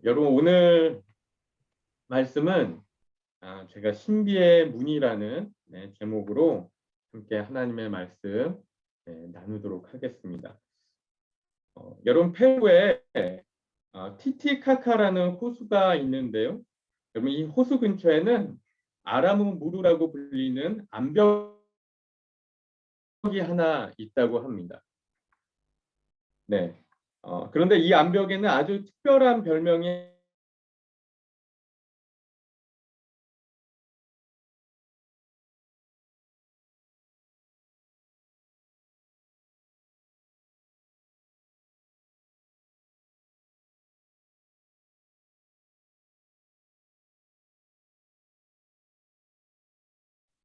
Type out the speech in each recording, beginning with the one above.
여러분 오늘 말씀은 제가 신비의 문이라는 제목으로 함께 하나님의 말씀 나누도록 하겠습니다. 여러분 페루에 티티카카라는 호수가 있는데요. 여러분 이 호수 근처에는 아라무무루라고 불리는 암벽이 하나 있다고 합니다. 네. 그런데 이 암벽에는 아주 특별한 별명이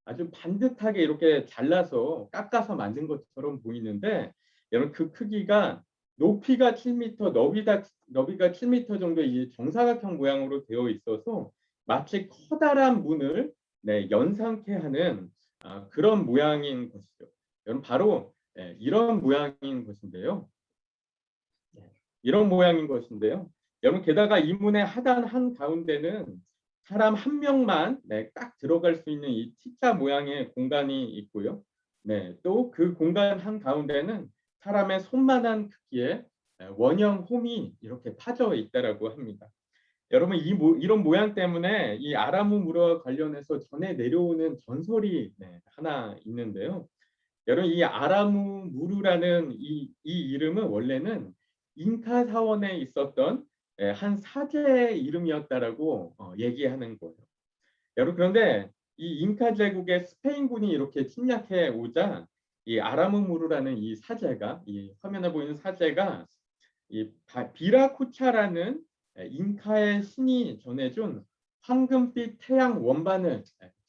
아주 반듯하게 이렇게 잘라서 깎아서 만든 것처럼 보이는데 여러분 그 크기가 높이가 7m, 너비가 7m 정도의 정사각형 모양으로 되어 있어서 마치 커다란 문을 연상케 하는 그런 모양인 것이죠. 여러분 바로 이런 모양인 것인데요. 이런 모양인 것인데요. 여러분 게다가 이 문의 하단 한 가운데는 사람 한 명만 딱 들어갈 수 있는 이 T자 모양의 공간이 있고요. 또 그 공간 한 가운데는 사람의 손만한 크기의 원형 홈이 이렇게 파져 있다라고 합니다. 여러분 이런 모양 때문에 이 아라무무르와 관련해서 전해 내려오는 전설이 하나 있는데요. 여러분 이 아라무무르라는 이 이름은 원래는 잉카 사원에 있었던 한 사제의 이름이었다라고 얘기하는 거예요. 여러분 그런데 이 잉카 제국의 스페인군이 이렇게 침략해 오자 이 아라무무르라는 이 사제가 이 화면에 보이는 사제가 이 비라쿠차라는 잉카의 신이 전해준 황금빛 태양 원반을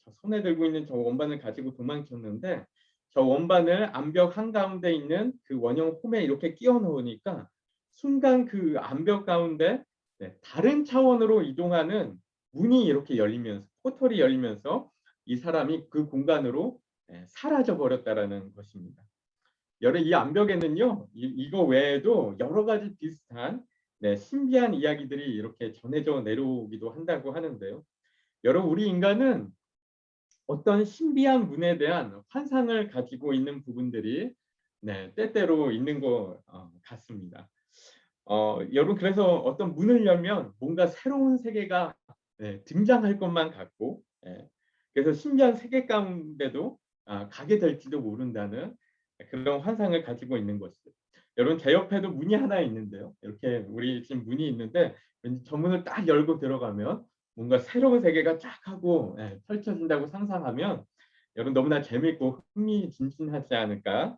저 손에 들고 있는 저 원반을 가지고 도망쳤는데 저 원반을 암벽 한가운데 있는 그 원형 홈에 이렇게 끼워 넣으니까 순간 그 암벽 가운데 다른 차원으로 이동하는 문이 이렇게 열리면서 포털이 열리면서 이 사람이 그 공간으로 사라져 버렸다라는 것입니다. 이 암벽에는요, 이거 외에도 여러 가지 비슷한 신비한 이야기들이 이렇게 전해져 내려오기도 한다고 하는데요. 여러분, 우리 인간은 어떤 신비한 문에 대한 환상을 가지고 있는 부분들이 때때로 있는 것 같습니다. 여러분, 그래서 어떤 문을 열면 뭔가 새로운 세계가 등장할 것만 같고, 그래서 신비한 세계 가운데도 가게 될지도 모른다는 그런 환상을 가지고 있는 것이죠. 여러분 제 옆에도 문이 하나 있는데요. 이렇게 우리 지금 문이 있는데 왠지 저 문을 딱 열고 들어가면 뭔가 새로운 세계가 쫙 하고 펼쳐진다고 상상하면 여러분 너무나 재미있고 흥미진진하지 않을까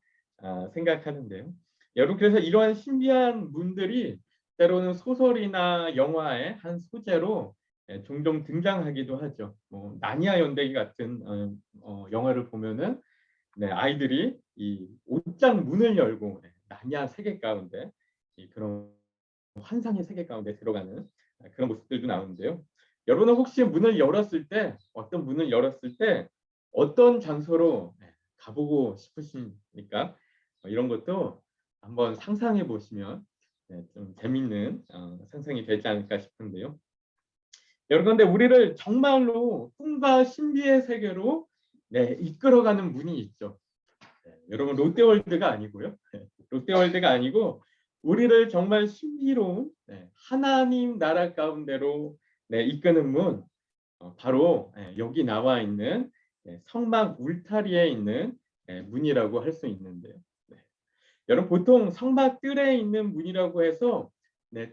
생각하는데요. 여러분 그래서 이러한 신비한 문들이 때로는 소설이나 영화의 한 소재로 종종 등장하기도 하죠. 뭐 나니아 연대기 같은 영화를 보면은 아이들이 이 옷장 문을 열고 나니아 세계 가운데 그런 환상의 세계 가운데 들어가는 그런 모습들도 나오는데요. 여러분은 혹시 문을 열었을 때 어떤 문을 열었을 때 어떤 장소로 가보고 싶으십니까? 이런 것도 한번 상상해 보시면 좀 재밌는 상상이 되지 않을까 싶은데요. 여러분, 근데 우리를 정말로 꿈과 신비의 세계로 이끌어가는 문이 있죠. 여러분 롯데월드가 아니고요. 롯데월드가 아니고 우리를 정말 신비로운 하나님 나라 가운데로 이끄는 문 바로 여기 나와 있는 성막 울타리에 있는 문이라고 할 수 있는데요. 여러분 보통 성막 뜰에 있는 문이라고 해서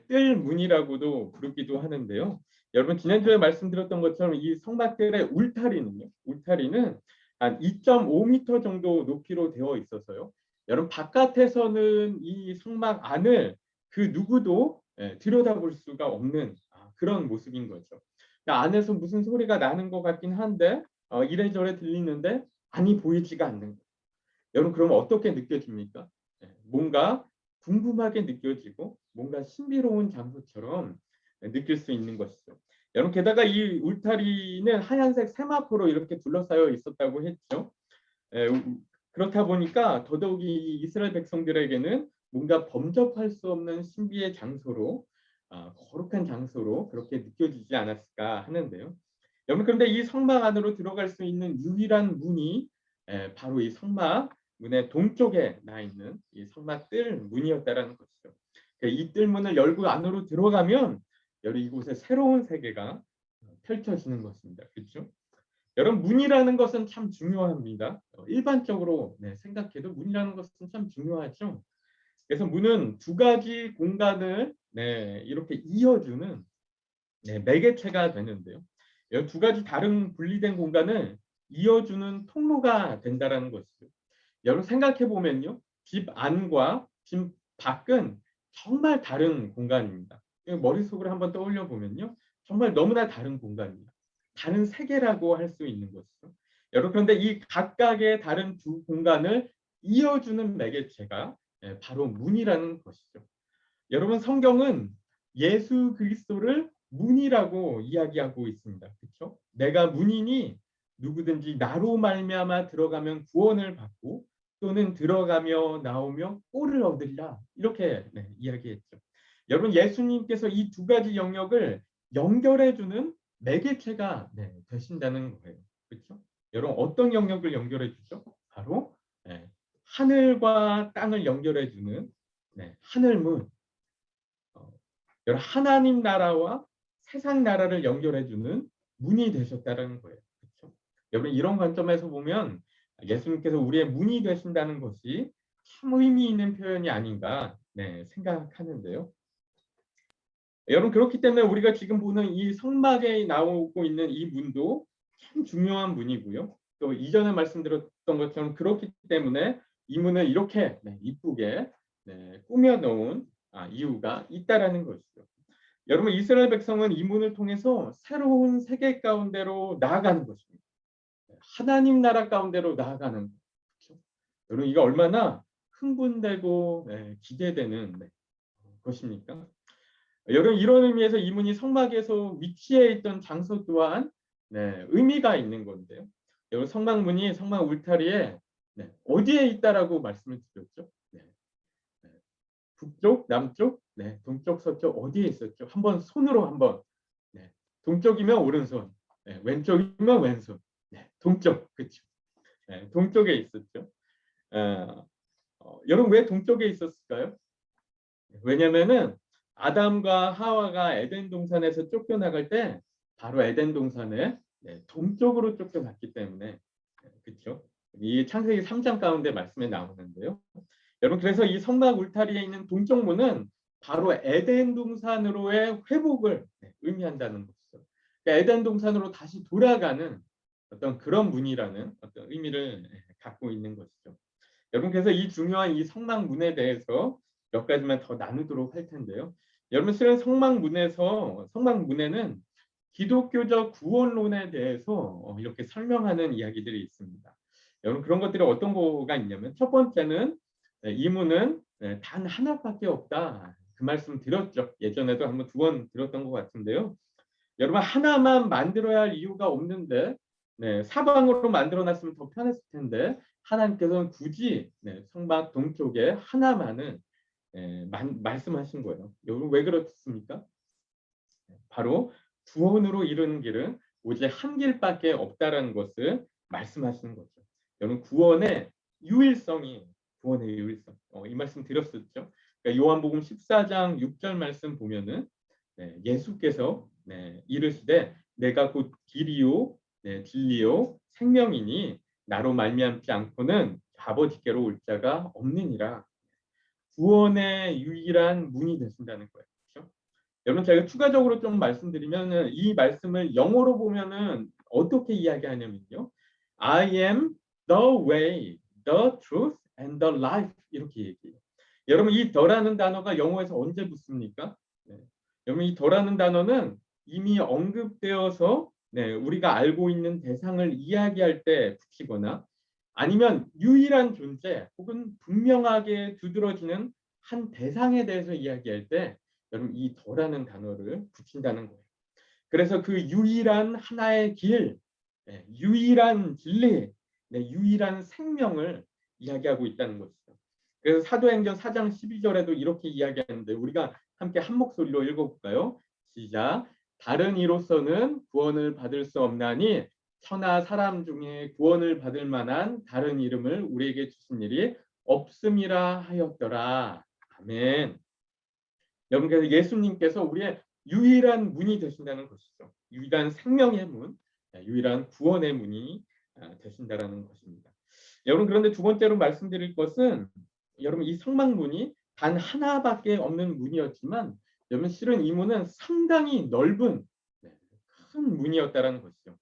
뜰 문이라고도 부르기도 하는데요. 여러분 지난주에 말씀드렸던 것처럼 이 성막 뜰의 울타리는 한 2.5m 정도 높이로 되어 있어서요. 여러분 바깥에서는 이 성막 안을 그 누구도 들여다볼 수가 없는 그런 모습인 거죠. 그러니까 안에서 무슨 소리가 나는 것 같긴 한데 이래저래 들리는데 안이 보이지가 않는 거예요. 여러분 그러면 어떻게 느껴집니까? 뭔가 궁금하게 느껴지고 뭔가 신비로운 장소처럼 느낄 수 있는 것이죠. 여러분 게다가 이 울타리는 하얀색 세마포로 이렇게 둘러싸여 있었다고 했죠. 그렇다 보니까 더더욱이 이스라엘 백성들에게는 뭔가 범접할 수 없는 신비의 장소로 거룩한 장소로 그렇게 느껴지지 않았을까 하는데요. 여러분 그런데 이 성막 안으로 들어갈 수 있는 유일한 문이 바로 이 성막 문의 동쪽에 나 있는 이 성막 뜰 문이었다라는 것이죠. 이 뜰문을 열고 안으로 들어가면 여러분 이곳에 새로운 세계가 펼쳐지는 것입니다. 그렇죠? 여러분 문이라는 것은 참 중요합니다. 일반적으로 생각해도 문이라는 것은 참 중요하죠. 그래서 문은 두 가지 공간을 이렇게 이어주는 매개체가 되는데요. 이 두 가지 다른 분리된 공간을 이어주는 통로가 된다라는 것이죠. 여러분 생각해 보면요, 집 안과 집 밖은 정말 다른 공간입니다. 머릿속으로 한번 떠올려 보면요, 정말 너무나 다른 공간입니다. 다른 세계라고 할 수 있는 것이죠. 여러분 그런데 이 각각의 다른 두 공간을 이어주는 매개체가 바로 문이라는 것이죠. 여러분 성경은 예수 그리스도를 문이라고 이야기하고 있습니다. 그렇죠? 내가 문이니 누구든지 나로 말미암아 들어가면 구원을 받고 또는 들어가며 나오며 꼴을 얻으리라. 이렇게 이야기했죠. 여러분 예수님께서 이 두 가지 영역을 연결해 주는 매개체가 되신다는 거예요. 그렇죠? 여러분 어떤 영역을 연결해 주죠? 바로 하늘과 땅을 연결해 주는 하늘문. 여러분 하나님 나라와 세상 나라를 연결해 주는 문이 되셨다는 거예요. 그렇죠? 여러분 이런 관점에서 보면 예수님께서 우리의 문이 되신다는 것이 참 의미 있는 표현이 아닌가 생각하는데요. 여러분 그렇기 때문에 우리가 지금 보는 이 성막에 나오고 있는 이 문도 참 중요한 문이고요. 또 이전에 말씀드렸던 것처럼 그렇기 때문에 이 문을 이렇게 이쁘게 꾸며 놓은 이유가 있다라는 것이죠. 여러분 이스라엘 백성은 이 문을 통해서 새로운 세계 가운데로 나아가는 것입니다. 하나님 나라 가운데로 나아가는 것이죠. 여러분 이거 얼마나 흥분되고 기대되는 것입니까? 여러분 이런 의미에서 이 문이 성막에서 위치해 있던 장소 또한 의미가 있는 건데요. 여러분 성막문이 성막 울타리에 어디에 있다라고 말씀을 드렸죠? 북쪽, 남쪽, 동쪽, 서쪽 어디에 있었죠? 한번 손으로 한번 동쪽이면 오른손, 왼쪽이면 왼손, 동쪽, 그렇죠? 동쪽에 있었죠. 여러분 왜 동쪽에 있었을까요? 왜냐면은 아담과 하와가 에덴 동산에서 쫓겨나갈 때 바로 에덴 동산에 동쪽으로 쫓겨났기 때문에 그렇죠. 이 창세기 3장 가운데 말씀에 나오는데요. 여러분 그래서 이 성막 울타리에 있는 동쪽 문은 바로 에덴 동산으로의 회복을 의미한다는 것이죠. 그러니까 에덴 동산으로 다시 돌아가는 어떤 그런 문이라는 어떤 의미를 갖고 있는 것이죠. 여러분 그래서 이 중요한 이 성막문에 대해서 몇 가지만 더 나누도록 할 텐데요. 여러분 실은 성막문에는 기독교적 구원론에 대해서 이렇게 설명하는 이야기들이 있습니다. 여러분 그런 것들이 어떤 거가 있냐면 첫 번째는 이 문은 단 하나밖에 없다. 그 말씀 드렸죠. 예전에도 한번 두 번 들었던 것 같은데요. 여러분 하나만 만들어야 할 이유가 없는데 사방으로 만들어놨으면 더 편했을 텐데 하나님께서는 굳이 성막 동쪽에 하나만을 말씀하신 거예요. 여러분 왜 그렇습니까? 바로 구원으로 이르는 길은 오직 한 길밖에 없다라는 것을 말씀하시는 거죠. 여러분 구원의 유일성이 구원의 유일성. 이 말씀 드렸었죠. 그러니까 요한복음 14장 6절 말씀 보면은 예수께서 이르시되 내가 곧 길이요 진리요 생명이니 나로 말미암지 않고는 아버지께로 올 자가 없느니라. 구원의 유일한 문이 되신다는 거예요. 그렇죠? 여러분 제가 추가적으로 좀 말씀드리면은 이 말씀을 영어로 보면은 어떻게 이야기하냐면요. I am the way, the truth and the life 이렇게 얘기해요. 여러분 이 the라는 단어가 영어에서 언제 붙습니까? 여러분 이 the라는 단어는 이미 언급되어서 우리가 알고 있는 대상을 이야기할 때 붙이거나 아니면 유일한 존재 혹은 분명하게 두드러지는 한 대상에 대해서 이야기할 때 여러분 이 더라는 단어를 붙인다는 거예요. 그래서 그 유일한 하나의 길, 유일한 진리, 유일한 생명을 이야기하고 있다는 것이죠. 그래서 사도행전 4장 12절에도 이렇게 이야기하는데 우리가 함께 한 목소리로 읽어볼까요? 시작. 다른 이로서는 구원을 받을 수 없나니 천하 사람 중에 구원을 받을 만한 다른 이름을 우리에게 주신 일이 없음이라 하였더라. 아멘. 여러분, 그래서 예수님께서 우리의 유일한 문이 되신다는 것이죠. 유일한 생명의 문, 유일한 구원의 문이 되신다라는 것입니다. 여러분, 그런데 두 번째로 말씀드릴 것은, 여러분, 이 성막문이 단 하나밖에 없는 문이었지만 여러분, 실은 이 문은 상당히 넓은 큰 문이었다라는 것이죠.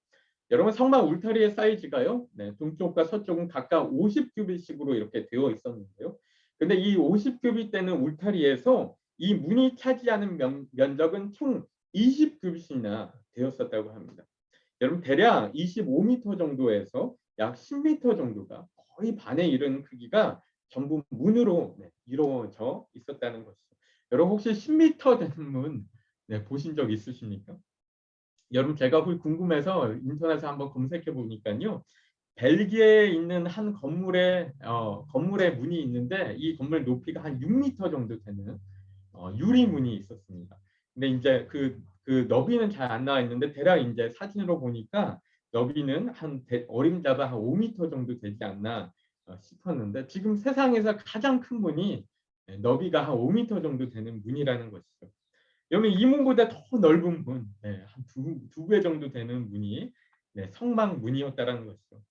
여러분, 성막 울타리의 사이즈가요, 동쪽과 서쪽은 각각 50규빗씩으로 이렇게 되어 있었는데요. 근데 이 50규빗 되는 울타리에서 이 문이 차지하는 면적은 총 20규빗이나 되었었다고 합니다. 여러분, 대략 25m 정도에서 약 10m 정도가 거의 반에 이르는 크기가 전부 문으로 이루어져 있었다는 것이죠. 여러분, 혹시 10m 되는 문 보신 적 있으십니까? 여러분, 제가 궁금해서 인터넷에 한번 검색해 보니까요. 벨기에에 있는 한 건물의 문이 있는데 이 건물 높이가 한 6m 정도 되는 유리문이 있었습니다. 근데 이제 그 너비는 잘 안 나와 있는데 대략 이제 사진으로 보니까 너비는 어림잡아 한 5m 정도 되지 않나 싶었는데 지금 세상에서 가장 큰 문이 너비가 한 5m 정도 되는 문이라는 것이죠. 여러분, 이 문보다 더 넓은 문, 한 두 배 정도 되는 문이 성막 문이었다라는 것이죠.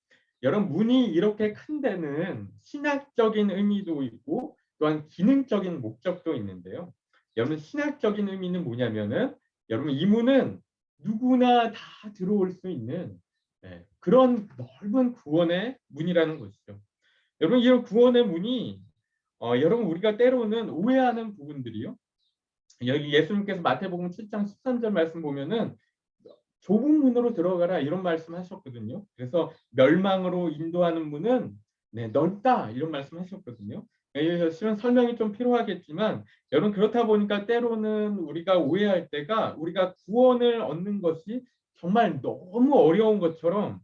여러분, 문이 이렇게 큰 데는 신학적인 의미도 있고 또한 기능적인 목적도 있는데요. 여러분, 신학적인 의미는 뭐냐면은 여러분, 이 문은 누구나 다 들어올 수 있는 그런 넓은 구원의 문이라는 것이죠. 여러분, 이 구원의 문이 여러분, 우리가 때로는 오해하는 부분들이요. 여기 예수님께서 마태복음 7장 13절 말씀 보면은 좁은 문으로 들어가라 이런 말씀하셨거든요. 그래서 멸망으로 인도하는 문은 넓다 이런 말씀하셨거든요. 그래서 실은 설명이 좀 필요하겠지만 여러분, 그렇다 보니까 때로는 우리가 오해할 때가 우리가 구원을 얻는 것이 정말 너무 어려운 것처럼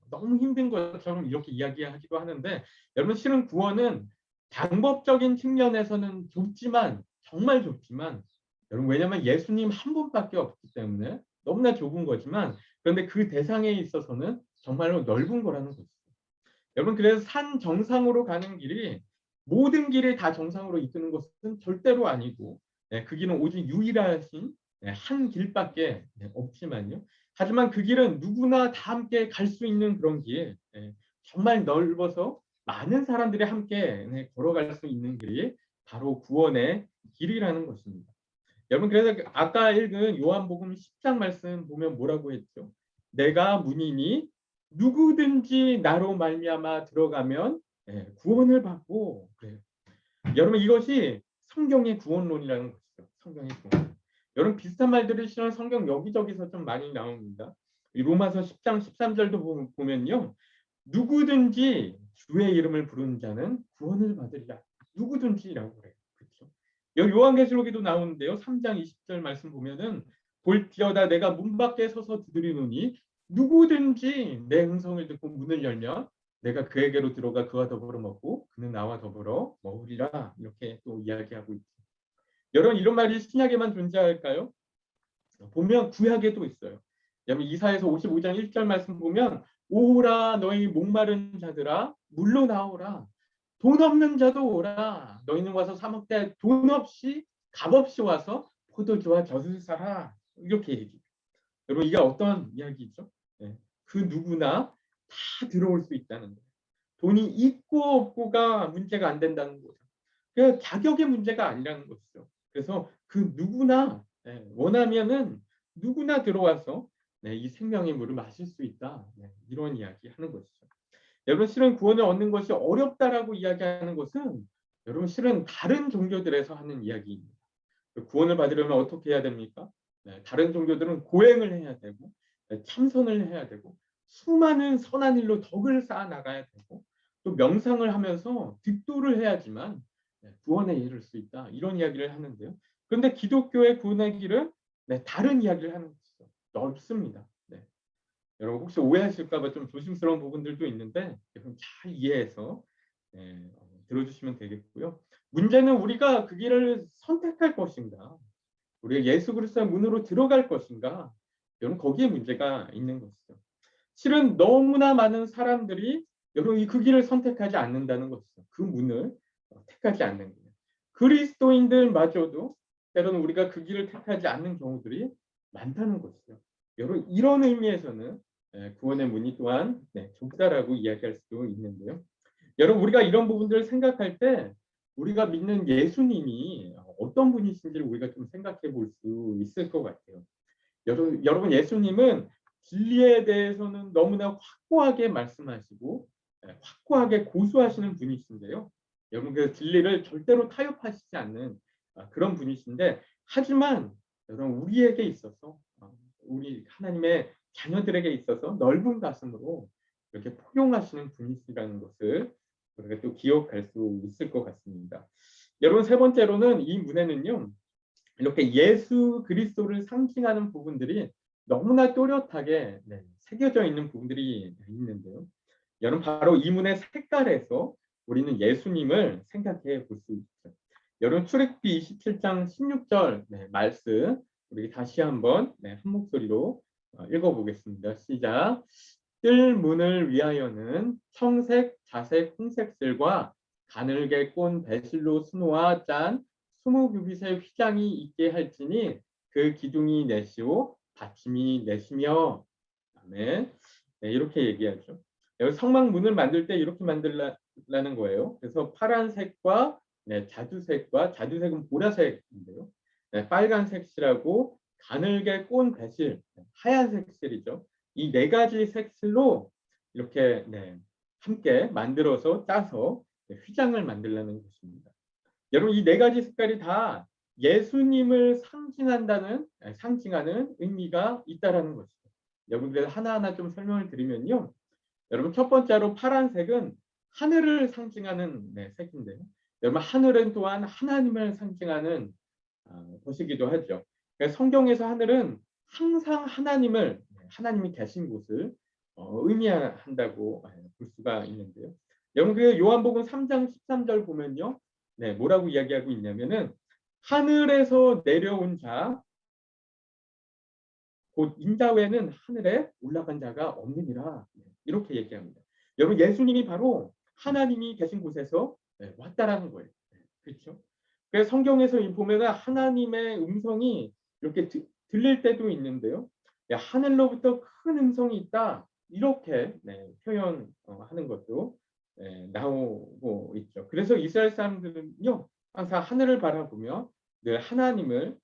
너무 힘든 것처럼 이렇게 이야기하기도 하는데 여러분, 실은 구원은 방법적인 측면에서는 좁지만 정말 좁지만 여러분, 왜냐하면 예수님 한 분밖에 없기 때문에 너무나 좁은 거지만 그런데 그 대상에 있어서는 정말로 넓은 거라는 거죠. 여러분, 그래서 산 정상으로 가는 길이 모든 길이 다 정상으로 이끄는 것은 절대로 아니고 그 길은 오직 유일하신 한 길밖에 없지만요. 하지만 그 길은 누구나 다 함께 갈 수 있는 그런 길, 정말 넓어서 많은 사람들이 함께 걸어갈 수 있는 길이 바로 구원의 길이라는 것입니다. 여러분, 그래서 아까 읽은 요한복음 10장 말씀 보면 뭐라고 했죠? 내가 문이니 누구든지 나로 말미암아 들어가면 구원을 받고 그래요. 여러분, 이것이 성경의 구원론이라는 것이죠. 성경의 구원. 여러분, 비슷한 말들이 실은 성경 여기저기서 좀 많이 나옵니다. 로마서 10장 13절도 보면요. 누구든지 주의 이름을 부르는 자는 구원을 받으리라. 누구든지라고 그래요. 그렇죠? 여기 요한계시록에도 나오는데요. 3장 20절 말씀 보면은 볼지어다 내가 문 밖에 서서 두드리노니 누구든지 내 음성을 듣고 문을 열면 내가 그에게로 들어가 그와 더불어 먹고 그는 나와 더불어 먹으리라. 이렇게 또 이야기하고 있죠. 여러분, 이런 말이 신약에만 존재할까요? 보면 구약에도 있어요. 여러분, 이사야서 55장 1절 말씀 보면 오라 너희 목마른 자들아 물로 나오라. 돈 없는 자도 오라. 너희는 와서 사 먹되 돈 없이 값없이 와서 포도주와 젖을 사라. 이렇게 얘기해요. 여러분, 이게 어떤 이야기죠? 그 누구나 다 들어올 수 있다는 거예요. 돈이 있고 없고가 문제가 안 된다는 거죠. 그 자격의 문제가 아니라는 것이죠. 그래서 그 누구나 원하면은 누구나 들어와서 이 생명의 물을 마실 수 있다. 이런 이야기 하는 것이죠. 여러분, 실은 구원을 얻는 것이 어렵다라고 이야기하는 것은 여러분, 실은 다른 종교들에서 하는 이야기입니다. 구원을 받으려면 어떻게 해야 됩니까? 다른 종교들은 고행을 해야 되고 참선을 해야 되고 수많은 선한 일로 덕을 쌓아 나가야 되고 또 명상을 하면서 득도를 해야지만 구원에 이를 수 있다. 이런 이야기를 하는데요. 그런데 기독교의 구원의 길은 다른 이야기를 하는 것이죠. 넓습니다. 여러분, 혹시 오해하실까 봐 좀 조심스러운 부분들도 있는데 여러분 잘 이해해서 들어주시면 되겠고요. 문제는 우리가 그 길을 선택할 것인가 우리가 예수 그리스도의 문으로 들어갈 것인가? 여러분 거기에 문제가 있는 것이죠. 실은 너무나 많은 사람들이 여러분 그 길을 선택하지 않는다는 것이죠. 그 문을 택하지 않는 거예요. 그리스도인들마저도 때로는 우리가 그 길을 택하지 않는 경우들이 많다는 것이죠. 여러분 이런 의미에서는 구원의 문이 또한 좁다라고 이야기할 수도 있는데요. 여러분 우리가 이런 부분들을 생각할 때 우리가 믿는 예수님이 어떤 분이신지를 우리가 좀 생각해 볼 수 있을 것 같아요. 여러분 예수님은 진리에 대해서는 너무나 확고하게 말씀하시고 확고하게 고수하시는 분이신데요. 여러분 그 진리를 절대로 타협하시지 않는 그런 분이신데 하지만 여러분 우리에게 있어서 우리 하나님의 자녀들에게 있어서 넓은 가슴으로 이렇게 포용하시는 분이시라는 것을 우리가 또 기억할 수 있을 것 같습니다. 여러분 세 번째로는 이 문에는요. 이렇게 예수 그리스도를 상징하는 부분들이 너무나 또렷하게 새겨져 있는 부분들이 있는데요. 여러분 바로 이 문의 색깔에서 우리는 예수님을 생각해 볼 수 있죠. 여러분 출애굽기 27장 16절 말씀 우리 다시 한번 한 목소리로 읽어보겠습니다. 시작. 뜰 문을 위하여는 청색, 자색, 홍색슬과 가늘게 꼰 배실로 수놓아 짠 20규빗의 휘장이 있게 할지니 그 기둥이 내시오 받침이 내시며. 아멘. 이렇게 얘기하죠. 여기 성막문을 만들 때 이렇게 만들라는 거예요. 그래서 파란색과 자주색과 자주색은 보라색인데요. 빨간색 실하고 가늘게 꼰 배실 하얀색 실이죠. 이 네 가지 색실로 이렇게 함께 만들어서 짜서 휘장을 만들라는 것입니다. 여러분 이 네 가지 색깔이 다 예수님을 상징하는 의미가 있다라는 것이죠. 여러분 그래서 하나하나 좀 설명을 드리면요. 여러분 첫 번째로 파란색은 하늘을 상징하는 색인데요. 여러분 하늘은 또한 하나님을 상징하는 것이기도 하죠. 그래서 성경에서 하늘은 항상 하나님이 계신 곳을 의미한다고 볼 수가 있는데요. 여러분 그 요한복음 3장 13절 보면요. 뭐라고 이야기하고 있냐면은 하늘에서 내려온 자 곧 인자 외에는 하늘에 올라간 자가 없느니라. 이렇게 얘기합니다. 여러분 예수님이 바로 하나님이 계신 곳에서 왔다라는 거예요. 그렇죠? 그래서 성경에서 보면은 하나님의 음성이 이렇게 들릴 때도 있는데요. 하늘로부터 큰 음성이 있다. 이렇게 표현하는 것도 나오고 있죠. 그래서 이스라엘 사람들은요. 항상 하늘을 바라보며 늘 하나님을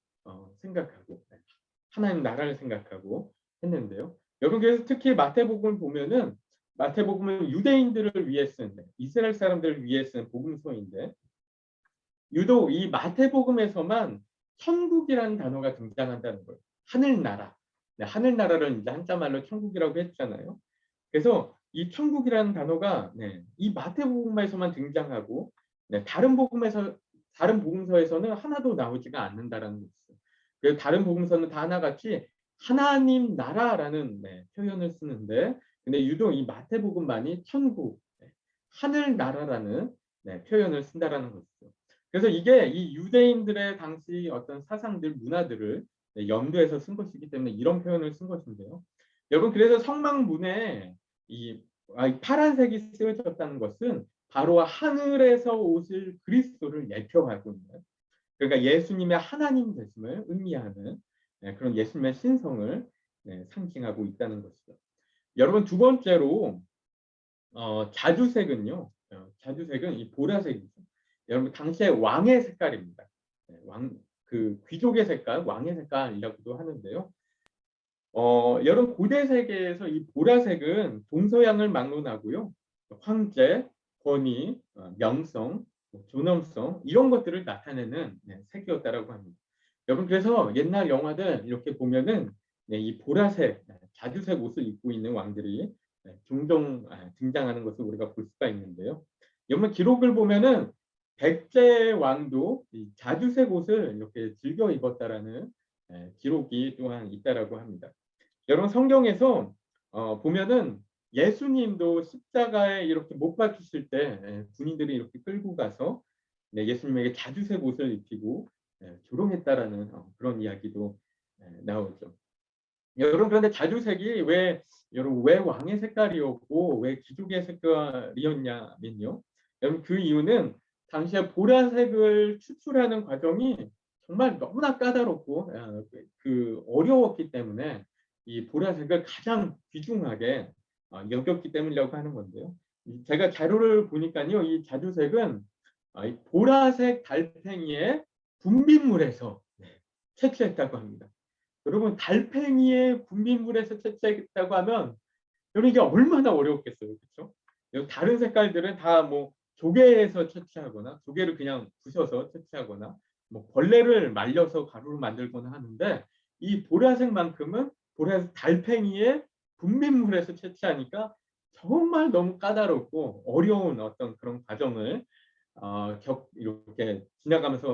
생각하고 하나님 나라를 생각하고 했는데요. 여러분 그래서 특히 마태복음을 보면은 마태복음은 유대인들을 위해 쓴 이스라엘 사람들을 위해 쓴 복음서인데 유독 이 마태복음에서만 천국이라는 단어가 등장한다는 거예요. 하늘나라. 하늘나라를 이제 한자말로 천국이라고 했잖아요. 그래서 이 천국이라는 단어가 이 마태복음에서만 등장하고 다른 복음서에서는 하나도 나오지가 않는다라는 것이죠. 그래서 다른 복음서는 다 하나같이 하나님 나라라는 표현을 쓰는데 근데 유독 이 마태복음만이 천국, 하늘 나라라는 표현을 쓴다라는 것이죠. 그래서 이게 이 유대인들의 당시 어떤 사상들, 문화들을 염두에서 쓴 것이기 때문에 이런 표현을 쓴 것인데요. 여러분 그래서 성막문에 이 파란색이 쓰여졌다는 것은 바로 하늘에서 오실 그리스도를 예표하고 있는 그러니까 예수님의 하나님 되심을 의미하는 그런 예수님의 신성을 상징하고 있다는 것이죠. 여러분 두 번째로 자주색은 이 보라색이죠. 여러분 당시의 왕의 색깔입니다. 그 귀족의 색깔, 왕의 색깔이라고도 하는데요. 여러분 고대 세계에서 이 보라색은 동서양을 막론하고요. 황제, 권위, 명성, 존엄성 이런 것들을 나타내는 색이었다라고 합니다. 여러분 그래서 옛날 영화들 이렇게 보면은 이 보라색, 자주색 옷을 입고 있는 왕들이 종종 등장하는 것을 우리가 볼 수가 있는데요. 여러분 기록을 보면은 백제 왕도 이 자주색 옷을 이렇게 즐겨 입었다라는 기록이 또한 있다라고 합니다. 여러분 성경에서 보면은 예수님도 십자가에 이렇게 못 박히실 때 군인들이 이렇게 끌고 가서 예수님에게 자주색 옷을 입히고 조롱했다라는 그런 이야기도 나오죠. 여러분 그런데 자주색이 왜 왕의 색깔이었고 왜 귀족의 색깔이었냐면요. 여러분 그 이유는 당시에 보라색을 추출하는 과정이 정말 너무나 까다롭고 어려웠기 때문에 이 보라색을 가장 귀중하게 여겼기 때문이라고 하는 건데요. 제가 자료를 보니까요, 이 자주색은 이 보라색 달팽이의 분비물에서 채취했다고 합니다. 여러분 달팽이의 분비물에서 채취했다고 하면 여러분 이게 얼마나 어려웠겠어요. 그렇죠? 다른 색깔들은 다 뭐 조개에서 채취하거나 조개를 그냥 부셔서 채취하거나 뭐 벌레를 말려서 가루로 만들거나 하는데 이 보라색만큼은 보라색 달팽이의 분비물에서 채취하니까 정말 너무 까다롭고 어려운 어떤 그런 과정을 이렇게 지나가면서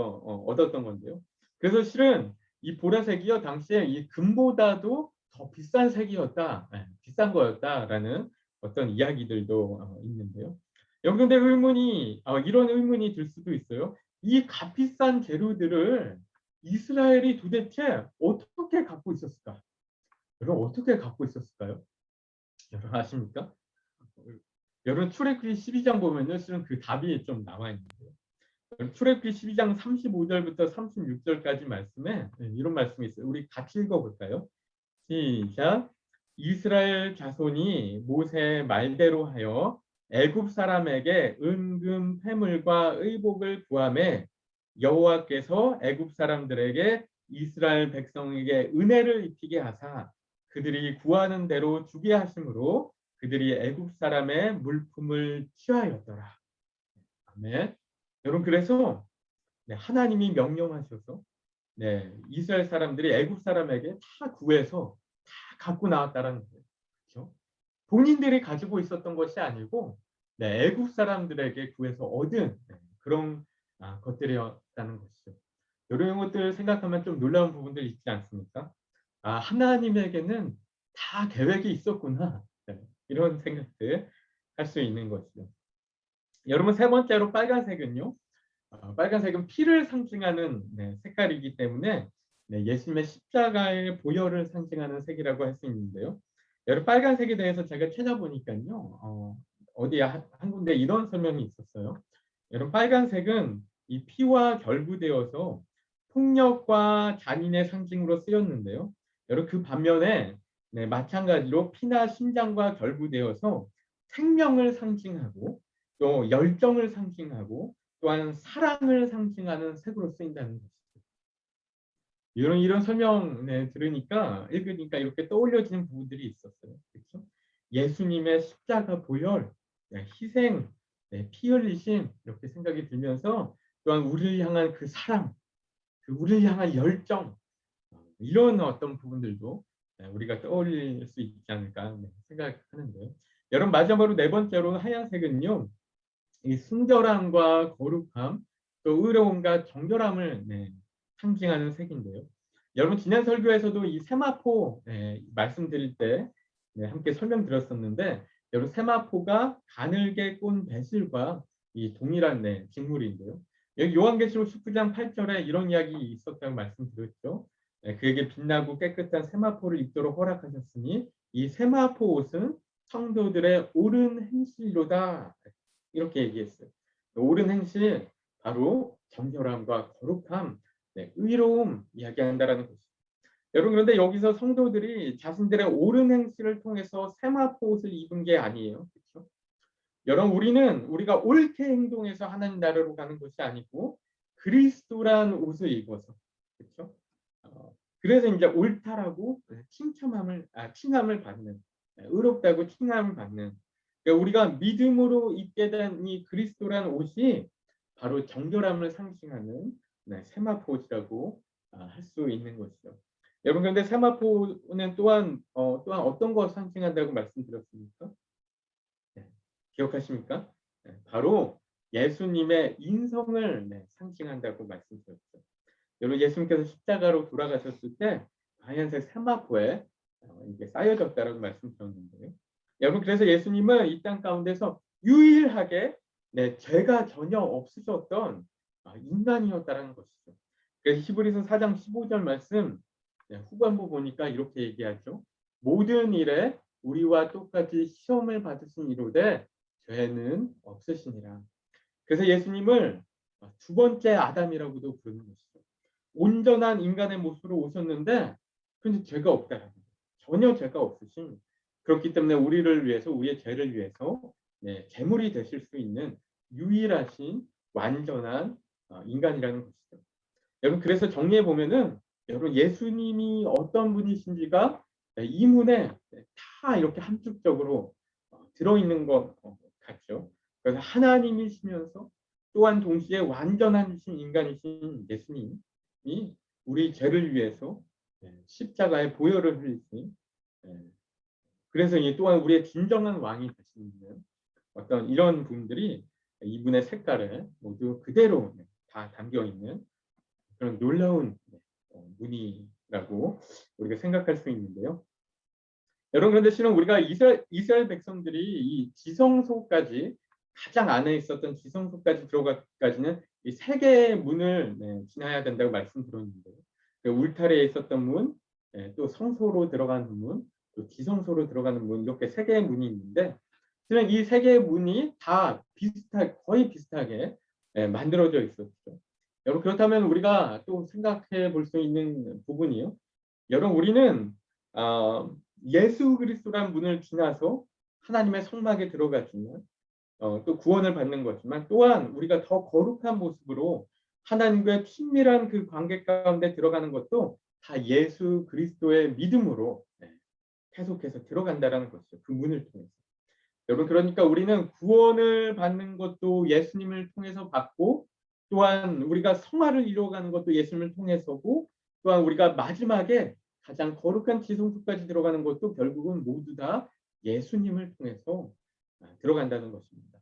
얻었던 건데요. 그래서 실은 이 보라색이요 당시에 이 금보다도 더 비싼 색이었다, 비싼 거였다라는 어떤 이야기들도 있는데요. 여기 근데 이런 의문이 들 수도 있어요. 이 값비싼 재료들을 이스라엘이 도대체 어떻게 갖고 있었을까? 여러분 어떻게 갖고 있었을까요? 여러분 아십니까? 여러분 출애굽기 12장 보면요, 실은 그 답이 좀 나와 있는데요. 출애굽기 12장 35절부터 36절까지 말씀에 이런 말씀이 있어요. 우리 같이 읽어볼까요? 시작. 이스라엘 자손이 모세의 말대로 하여 애굽 사람에게 은금 패물과 의복을 구하매 여호와께서 애굽 사람들에게 이스라엘 백성에게 은혜를 입히게 하사 그들이 구하는 대로 주게 하심으로 그들이 애굽 사람의 물품을 취하였더라. 아멘. 여러분 그래서 하나님이 명령하셔서 이스라엘 사람들이 애굽 사람에게 다 구해서 다 갖고 나왔다라는 거예요. 그렇죠? 본인들이 가지고 있었던 것이 아니고 애굽 사람들에게 구해서 얻은 그런 것들이었다는 것이죠. 이런 것들을 생각하면 좀 놀라운 부분들이 있지 않습니까? 하나님에게는 다 계획이 있었구나. 이런 생각들 할 수 있는 것이죠. 여러분 세 번째로 빨간색은요. 빨간색은 피를 상징하는 색깔이기 때문에 예수님의 십자가의 보혈을 상징하는 색이라고 할 수 있는데요. 여러분 빨간색에 대해서 제가 찾아보니까요. 어디에 한 군데 이런 설명이 있었어요. 여러분 빨간색은 이 피와 결부되어서 폭력과 잔인의 상징으로 쓰였는데요. 여러분 그 반면에 마찬가지로 피나 심장과 결부되어서 생명을 상징하고 또 열정을 상징하고 또한 사랑을 상징하는 색으로 쓰인다는 것이죠. 이런 설명 읽으니까 이렇게 떠올려지는 부분들이 있었어요. 그렇죠? 예수님의 십자가 보혈, 희생, 피 흘리심 이렇게 생각이 들면서 또한 우리를 향한 그 사랑, 우리를 향한 열정 이런 어떤 부분들도 우리가 떠올릴 수 있지 않을까 생각하는데요. 여러분 마지막으로 네 번째로 하얀색은요. 이 순결함과 거룩함, 또 의로움과 정결함을 상징하는 색인데요. 여러분 지난 설교에서도 이 세마포 말씀드릴 때 함께 설명드렸었는데 여러분 세마포가 가늘게 꼰 배슬과 이 동일한 직물인데요. 여기 요한계시록 19장 8절에 이런 이야기 있었다고 말씀드렸죠. 그에게 빛나고 깨끗한 세마포를 입도록 허락하셨으니 이 세마포 옷은 성도들의 옳은 행실로다. 이렇게 얘기했어요. 옳은 행실, 바로 정결함과 거룩함, 의로움 이야기한다라는 것이죠. 여러분 그런데 여기서 성도들이 자신들의 옳은 행실을 통해서 세마포 옷을 입은 게 아니에요. 그렇죠? 여러분 우리가 옳게 행동해서 하나님 나라로 가는 것이 아니고 그리스도란 옷을 입어서 그렇죠? 그래서 이제 옳다라고 칭함을 받는 의롭다고 칭함을 받는 그러니까 우리가 믿음으로 입게 된 이 그리스도란 옷이 바로 정결함을 상징하는 세마포 옷이라고 할 수 있는 것이죠. 여러분 그런데 세마포는 또한 어떤 것을 상징한다고 말씀드렸습니까? 기억하십니까? 바로 예수님의 인성을 상징한다고 말씀드렸죠. 여러분 예수님께서 십자가로 돌아가셨을 때 하얀색 세마포에 이게 쌓여졌다라고 말씀드렸는데요. 여러분 그래서 예수님은 이 땅 가운데서 유일하게 죄가 전혀 없으셨던 인간이었다는 것이죠. 그래서 히브리서 4장 15절 말씀 후반부 보니까 이렇게 얘기하죠. 모든 일에 우리와 똑같이 시험을 받으신 이로되 죄는 없으시니라. 그래서 예수님을 두 번째 아담이라고도 부르는 것이죠. 온전한 인간의 모습으로 오셨는데 근데 죄가 없다라는 거예요. 전혀 죄가 없으신, 그렇기 때문에 우리를 위해서, 우리의 죄를 위해서 제물이 되실 수 있는 유일하신 완전한 인간이라는 것이죠. 여러분, 그래서 정리해 보면은 여러분, 예수님이 어떤 분이신지가 이 문에 다 이렇게 함축적으로 들어있는 것 같죠. 그래서 하나님이시면서 또한 동시에 완전하신 인간이신 예수님이 우리 죄를 위해서 십자가의 보혈을 흘리신, 그래서 또한 우리의 진정한 왕이 되시는 어떤 이런 부분들이 이분의 색깔에 모두 그대로 다 담겨 있는 그런 놀라운 문이라고 우리가 생각할 수 있는데요. 여러분, 그런데 실은 우리가 이스라엘 백성들이 이 지성소까지, 가장 안에 있었던 지성소까지 들어가기까지는 이 세 개의 문을 지나야 된다고 말씀드렸는데요. 그 울타리에 있었던 문, 또 성소로 들어가는 문, 또 지성소로 들어가는 문, 이렇게 세 개의 문이 있는데 실은 이 세 개의 문이 다 거의 비슷하게 만들어져 있었죠. 여러분, 그렇다면 우리가 또 생각해 볼 수 있는 부분이요. 여러분, 우리는 예수 그리스도란 문을 지나서 하나님의 성막에 들어가지만 또 구원을 받는 거지만, 또한 우리가 더 거룩한 모습으로 하나님과의 친밀한 그 관계 가운데 들어가는 것도 다 예수 그리스도의 믿음으로 계속해서 들어간다라는 것이죠. 그 문을 통해서. 여러분, 그러니까 우리는 구원을 받는 것도 예수님을 통해서 받고, 또한 우리가 성화를 이루어가는 것도 예수님을 통해서고, 또한 우리가 마지막에 가장 거룩한 지성소까지 들어가는 것도 결국은 모두 다 예수님을 통해서 들어간다는 것입니다.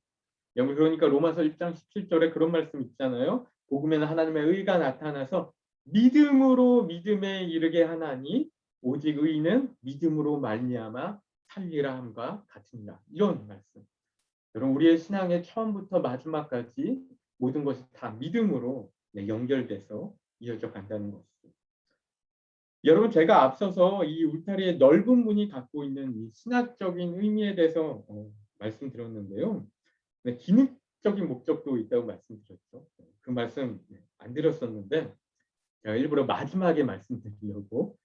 여러분, 그러니까 로마서 1장 17절에 그런 말씀 있잖아요. 복음에는 하나님의 의가 나타나서 믿음으로 믿음에 이르게 하나니 오직 의인은 믿음으로 말미암아 살리라 함과 같으니라. 이런 말씀. 여러분, 우리의 신앙의 처음부터 마지막까지 모든 것이 다 믿음으로 연결돼서 이어져 간다는 것이죠. 여러분, 제가 앞서서 이 울타리의 넓은 문이 갖고 있는 이 신학적인 의미에 대해서 말씀드렸는데요. 기능적인 목적도 있다고 말씀드렸죠. 그 말씀 안 드렸었는데 제가 일부러 마지막에 말씀드리려고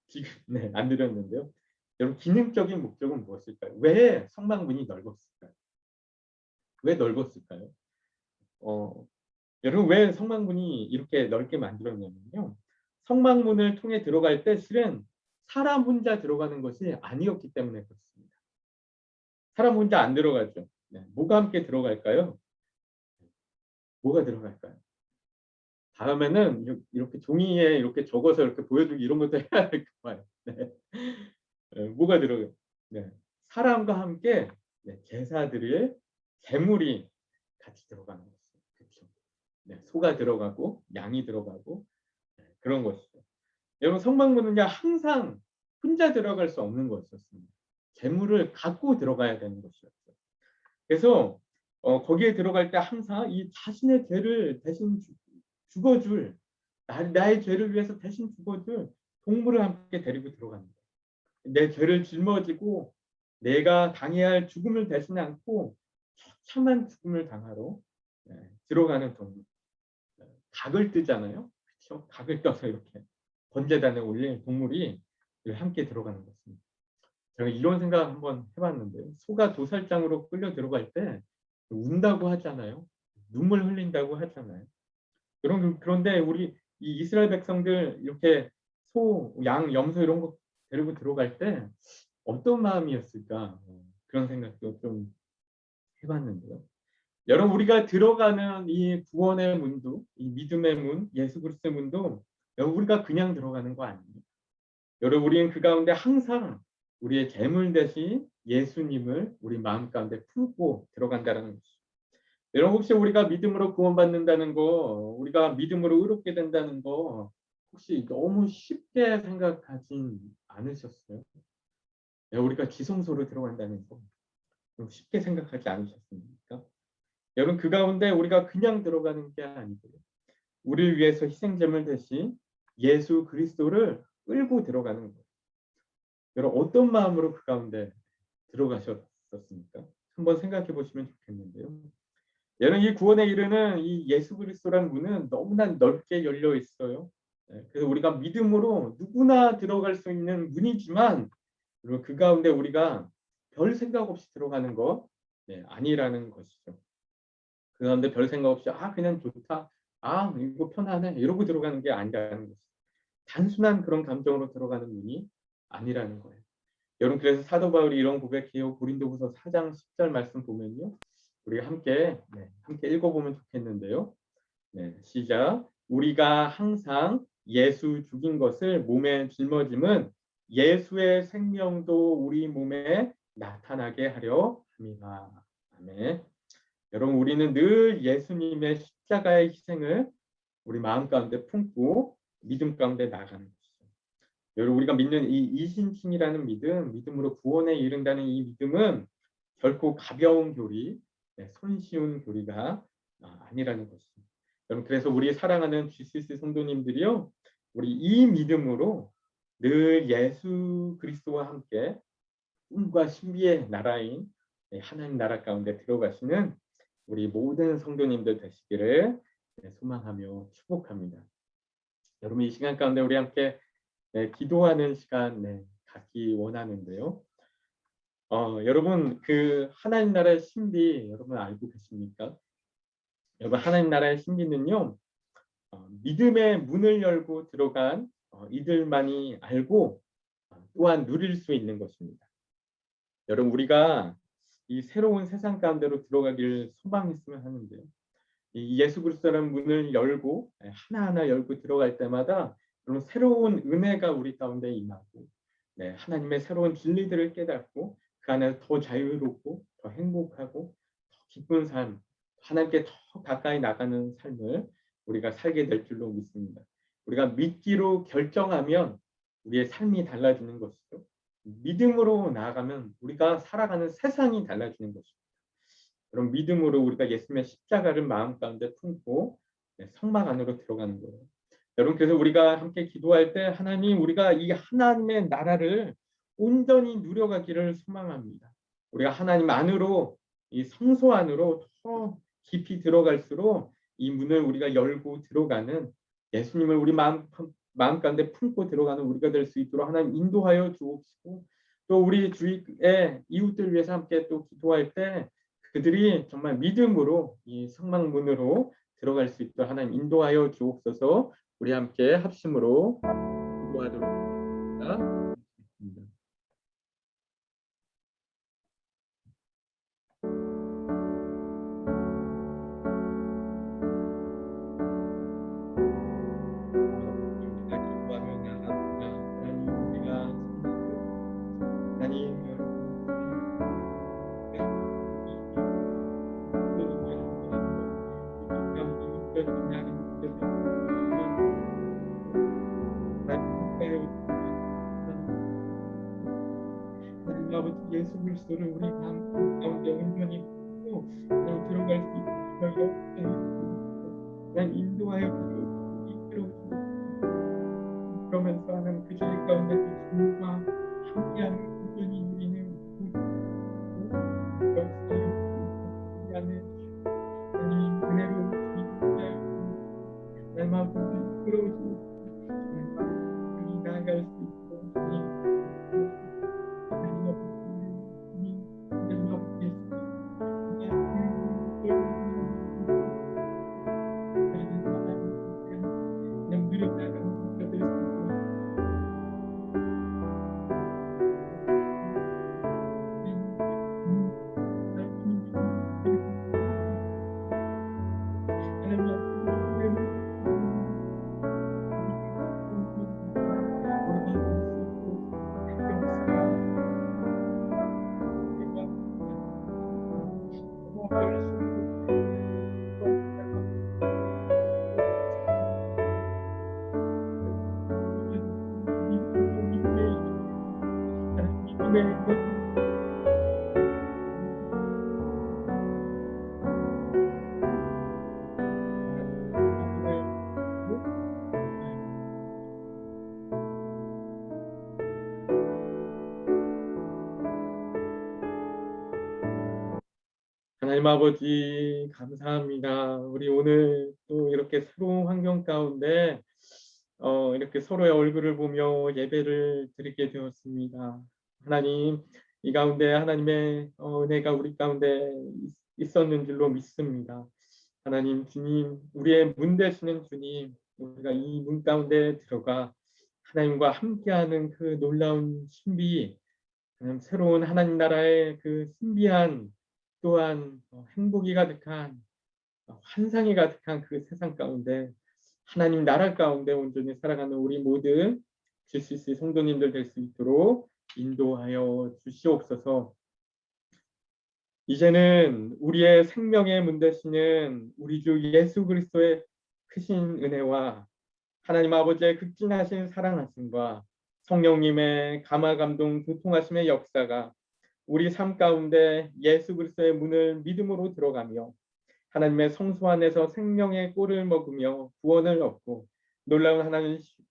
지금 안 드렸는데요. 여러분, 기능적인 목적은 무엇일까요? 왜 성막문이 넓었을까요? 왜 넓었을까요? 여러분, 왜 성막문이 이렇게 넓게 만들었냐면요. 성막문을 통해 들어갈 때 실은 사람 혼자 들어가는 것이 아니었기 때문에 그렇습니다. 사람 혼자 안 들어가죠. 뭐가 함께 들어갈까요? 뭐가 들어갈까요? 다음에는 이렇게 종이에 이렇게 적어서 이렇게 보여주기, 이런 것도 해야 될 것 같아요. 뭐가 들어가요? 사람과 함께 제사드릴 제물이 같이 들어가는 것이죠. 그렇죠? 소가 들어가고 양이 들어가고 그런 것이죠. 여러분, 성막문은요 항상 혼자 들어갈 수 없는 것이었습니다. 제물을 갖고 들어가야 되는 것이었죠. 그래서 거기에 들어갈 때 항상 이 자신의 죄를 대신 죽어줄, 나의 죄를 위해서 대신 죽어줄 동물을 함께 데리고 들어갑니다. 내 죄를 짊어지고 내가 당해야 할 죽음을 대신 않고 처참한 죽음을 당하러 들어가는 동물. 각을 뜨잖아요. 그렇죠? 각을 떠서 이렇게 번제단에 올릴 동물이 함께 들어가는 것입니다. 제가 이런 생각 한번 해봤는데요. 소가 도살장으로 끌려 들어갈 때 운다고 하잖아요. 눈물 흘린다고 하잖아요. 그런데 우리 이 이스라엘 백성들 이렇게 소, 양, 염소 이런 거 데리고 들어갈 때 어떤 마음이었을까? 그런 생각도 좀 해봤는데요. 여러분, 우리가 들어가는 이 구원의 문도, 이 믿음의 문, 예수 그리스도의 문도 여러분, 우리가 그냥 들어가는 거 아닙니다. 여러분, 우리는 그 가운데 항상 우리의 제물 대신 예수님을 우리 마음 가운데 품고 들어간다는 것이죠. 여러분, 혹시 우리가 믿음으로 구원받는다는 거, 우리가 믿음으로 의롭게 된다는 거 혹시 너무 쉽게 생각하진 않으셨어요? 우리가 지성소로 들어간다는 거 쉽게 생각하지 않으셨습니까? 여러분, 그 가운데 우리가 그냥 들어가는 게 아니고요. 우리를 위해서 희생제물 대신 예수 그리스도를 끌고 들어가는 거예요. 여러분 어떤 마음으로 그 가운데 들어가셨었습니까? 한번 생각해 보시면 좋겠는데요. 여러분 이 구원에 이르는 이 예수 그리스도라는 문은 너무나 넓게 열려 있어요. 그래서 우리가 믿음으로 누구나 들어갈 수 있는 문이지만 그리고 그 가운데 우리가 별 생각 없이 들어가는 거 아니라는 것이죠. 그 가운데 별 생각 없이 그냥 좋다. 이거 편하네. 이러고 들어가는 게 아니라는 것이죠. 단순한 그런 감정으로 들어가는 문이 아니라는 거예요. 여러분 그래서 사도 바울이 이런 고백해요. 고린도후서 4장 10절 말씀 보면요. 우리가 함께 읽어보면 좋겠는데요. 시작. 우리가 항상 예수 죽인 것을 몸에 짊어짐은 예수의 생명도 우리 몸에 나타나게 하려 합니다. 아멘. 여러분 우리는 늘 예수님의 십자가의 희생을 우리 마음 가운데 품고 믿음 가운데 나가는 것이죠. 여러분 우리가 믿는 이 이신칭이라는 믿음으로 구원에 이른다는 이 믿음은 결코 가벼운 교리, 손쉬운 교리가 아니라는 것이죠. 여러분 그래서 우리 사랑하는 GCC 성도님들이요, 우리 이 믿음으로 늘 예수 그리스도와 함께 꿈과 신비의 나라인 하나님 나라 가운데 들어가시는 우리 모든 성도님들 되시기를 소망하며 축복합니다. 여러분 이 시간 가운데 우리 함께 기도하는 시간 갖기 원하는데요. 여러분 그 하나님 나라의 신비 여러분 알고 계십니까? 여러분 하나님 나라의 신비는요, 믿음의 문을 열고 들어간 이들만이 알고 또한 누릴 수 있는 것입니다. 여러분 우리가 이 새로운 세상 가운데로 들어가길 소망했으면 하는데요. 이 예수 그리스도라는 문을 열고 하나하나 열고 들어갈 때마다 여러분 새로운 은혜가 우리 가운데 임하고 하나님의 새로운 진리들을 깨닫고 그 안에서 더 자유롭고 더 행복하고 더 기쁜 삶, 하나님께 더 가까이 나가는 삶을 우리가 살게 될 줄로 믿습니다. 우리가 믿기로 결정하면 우리의 삶이 달라지는 것이죠. 믿음으로 나아가면 우리가 살아가는 세상이 달라지는 것입니다. 그럼 믿음으로 우리가 예수님의 십자가를 마음 가운데 품고 성막 안으로 들어가는 거예요. 여러분 그래서 우리가 함께 기도할 때 하나님 우리가 이 하나님의 나라를 온전히 누려가기를 소망합니다. 우리가 하나님 안으로 이 성소 안으로 더 깊이 들어갈수록 이 문을 우리가 열고 들어가는 예수님을 우리 마음 가운데 품고 들어가는 우리가 될 수 있도록 하나님 인도하여 주옵시고 또 우리 주위의 이웃들 위해서 함께 또 기도할 때 그들이 정말 믿음으로 이 성막문으로 들어갈 수 있도록 하나님 인도하여 주옵소서. 우리 함께 합심으로 기도하도록 하겠습니다. 우리가 기도하며 나아갑니다. 하나님 우리가 하나님 하나님 아버지 예수 그리스도를 우리 마음 가운데 온전히 품고 들어갈 수 있도록 하나님 인도하여 주시고 이끌어 주시고 그러면서 하나님 그 주님 가운데 주님과 함께하는 온전히 누리는 역사여 우리 안에 하나님 은혜로운 주님 내 마음을 이끌어 주시고 우리 나아갈 수 있도록 주님 하나님 아버지 감사합니다. 우리 오늘 또 이렇게 새로운 환경 가운데 이렇게 서로의 얼굴을 보며 예배를 드리게 되었습니다. 하나님, 이 가운데 하나님의 은혜가 우리 가운데 있었는 줄로 믿습니다. 하나님, 주님, 우리의 문 되시는 주님, 우리가 이 문 가운데 들어가 하나님과 함께하는 그 놀라운 신비, 새로운 하나님 나라의 그 신비한 또한 행복이 가득한 환상이 가득한 그 세상 가운데 하나님 나라 가운데 온전히 살아가는 우리 모든 GCC 성도님들 될 수 있도록 인도하여 주시옵소서. 이제는 우리의 생명의 문 되시는 우리 주 예수 그리스도의 크신 은혜와 하나님 아버지의 극진하신 사랑하심과 성령님의 감화 감동 교통하심의 역사가 우리 삶 가운데 예수 그리스도의 문을 믿음으로 들어가며 하나님의 성소 안에서 생명의 꼴을 먹으며 구원을 얻고 놀라운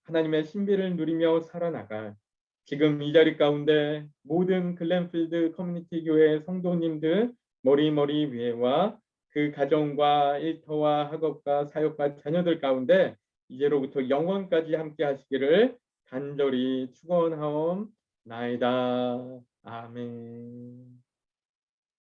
하나님의 신비를 누리며 살아나갈 지금 이 자리 가운데 모든 글렌필드 커뮤니티 교회 성도님들 머리 위에와 그 가정과 일터와 학업과 사역과 자녀들 가운데 이제로부터 영원까지 함께 하시기를 간절히 축원하옵나이다. 아멘.